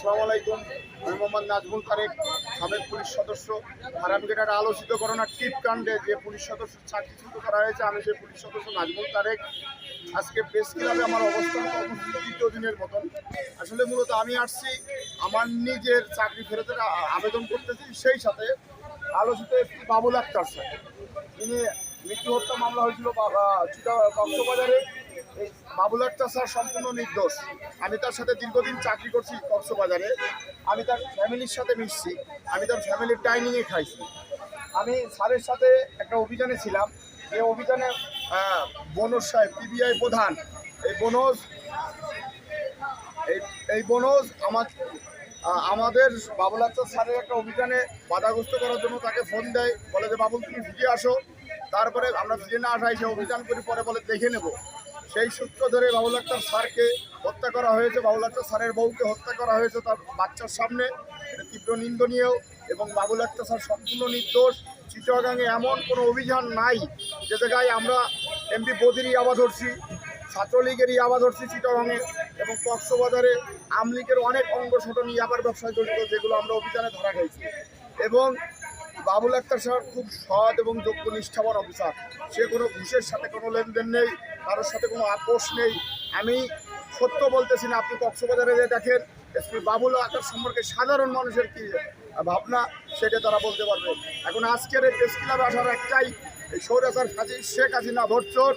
আসসালামু আলাইকুম। আমি মোহাম্মদ নাজমুল তারেক, সাবেক পুলিশ সদস্য। হারামঘাটার আলোচিত করোনার টিপ কাণ্ডে যে পুলিশ সদস্য চাকরিচ্যুত করা হয়েছে, আমি সেই পুলিশ সদস্য নাজমুল তারেক। আজকে প্রেস ক্লাবে আমার অবস্থান কর্মসূচি দ্বিতীয় দিনের মতন। আসলে মূলত আমি আসছি আমার নিজের চাকরি ফেরতের আবেদন করতেছি, সেই সাথে আলোচিত একটি বাবুল আক্তার স্যার, তিনি মৃত্যু হত্যা মামলা হয়েছিল কক্সবাজারে। এই বাবুল আক্তার স্যার সম্পূর্ণ নির্দোষ। আমি তার সাথে দীর্ঘদিন চাকরি করছি কক্সবাজারে, আমি তার ফ্যামিলির সাথে মিশছি, আমি তার ফ্যামিলির ডাইনিংয়ে খাইছি। আমি স্যারের সাথে একটা অভিযানে ছিলাম, যে অভিযানে বনজ সাহেব পিবিআই প্রধান, এই বনজ আমাদের বাবুল আক্তার স্যারের একটা অভিযানে বাধাগ্রস্ত করার জন্য তাকে ফোন দেয়, বলে যে বাবুল তুমি ফিরে আসো। তারপরে আমরা ফিরে না আসাই সে অভিযান করি, পরে বলে দেখে নেব। সেই সূত্র ধরে বাবুল আক্তার স্যারকে হত্যা করা হয়েছে, বাবুল আক্তার স্যারের বউকে হত্যা করা হয়েছে তার বাচ্চার সামনে। এটা তীব্র নিন্দনীয় এবং বাবুল আক্তার স্যার সম্পূর্ণ নির্দোষ। চিটাগাঙে এমন কোনো অভিযান নাই যে জায়গায় আমরা এমপি বদিরই ইয়াবা ধরছি, ছাত্রলীগের ইয়াবা ধরছি চিটাগাঙে, এবং কক্সবাজারে আমলিগের অনেক অঙ্গসংগঠন ইয়াবার ব্যবসায় জড়িত, যেগুলো আমরা অভিযানে ধরা গেছি। এবং বাবুল আক্তার স্যার খুব সৎ এবং যোগ্য নিষ্ঠাবান অফিসার। সে কোনো ঘুষের সাথে কোনো লেনদেন নেই, কারোর সাথে কোনো আপোষ নেই। আমি সত্য বলতেছি না, আপনি কক্সবাজারে যে দেখেন এসপি বাবুল আক্তার সম্পর্কে সাধারণ মানুষের কী ভাবনা, সেটা তারা বলতে পারবে। এখন আজকের এই প্রেস ক্লাবে আসার একটাই, এই স্বৈরাচার শেখ হাসিনা ধরচোর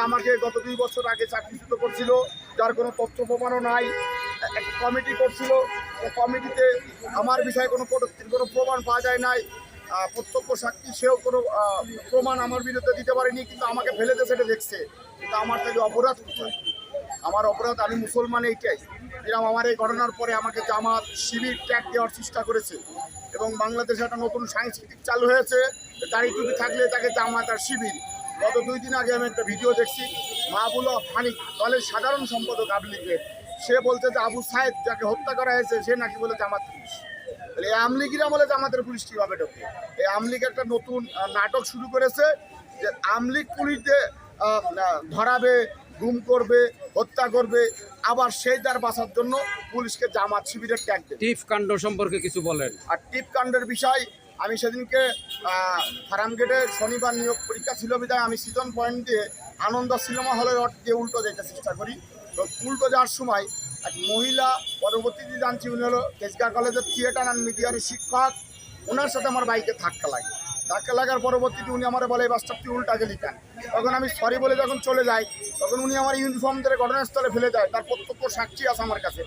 আমাকে গত 2 বছর আগে চাকরিচ্যুত করছিল, যার কোনো তথ্য প্রমাণও নাই। একটা কমিটি করছিল, কমিটিতে আমার বিষয়ে কোনো প্রমাণ পাওয়া যায় নাই। প্রত্যক্ষ সাক্ষী সেও কোনো প্রমাণ আমার বিরুদ্ধে দিতে পারেনি, কিন্তু আমাকে ফেলেতে সেটা দেখছে। কিন্তু আমার থেকে অপরাধ কোথায়? আমার অপরাধ, আমি মুসলমান, এইটাই। এরকম আমার এই ঘটনার পরে আমাকে জামাত শিবির ট্যাগ দেওয়ার চেষ্টা করেছে, এবং বাংলাদেশে একটা নতুন সাংস্কৃতিক চালু হয়েছে, দাড়ি টুপি থাকলে তাকে জামাত আর শিবির। গত 2 দিন আগে আমি একটা ভিডিও দেখছি, মাহবুল হানিফ দলের সাধারণ সম্পাদক আওয়ামী লীগের, সে বলছে যে আবু সাইদ যাকে হত্যা করা হয়েছে সে নাকি বলে জামাত পুলিশ। তাহলে এই আওয়ামী লীগেরা বলে জামাতের পুলিশ কীভাবে ঢোকে? এই আওয়ামী লীগ একটা নতুন নাটক শুরু করেছে, যে আওয়ামী লীগ পুলিশদের ধরাবে, গুম করবে, হত্যা করবে, আবার সেই দ্বার বাঁচার জন্য পুলিশকে জামাত শিবিরের ট্যাগ দেবে। টিপ কাণ্ড সম্পর্কে কিছু বলেন। আর টিপ কাণ্ডের বিষয়, আমি সেদিনকে ফার্মগেটে শনিবার নিয়োগ পরীক্ষা ছিল বিধায় আমি সিজন পয়েন্ট দিয়ে আনন্দ সিনেমা হলের দিয়ে উল্টো যেতে চেষ্টা করি। তো উল্টো যাওয়ার সময় এক মহিলা, পরবর্তীতে জানছি উনি হলো তেজগাঁ কলেজের থিয়েটার অ্যান্ড মিডিয়ার শিক্ষক, ওনার সাথে আমার বাইকে ধাক্কা লাগে। ধাক্কা লাগার পরবর্তীতে উনি আমার বলে, এই বাসটা তুই উল্টা গেলি কেন? তখন আমি সরি বলে যখন চলে যাই, তখন উনি আমার ইউনিফর্ম ধরে ঘটনাস্থলে ফেলে দেয়। তার প্রত্যক্ষ সাক্ষী আছে আমার কাছে।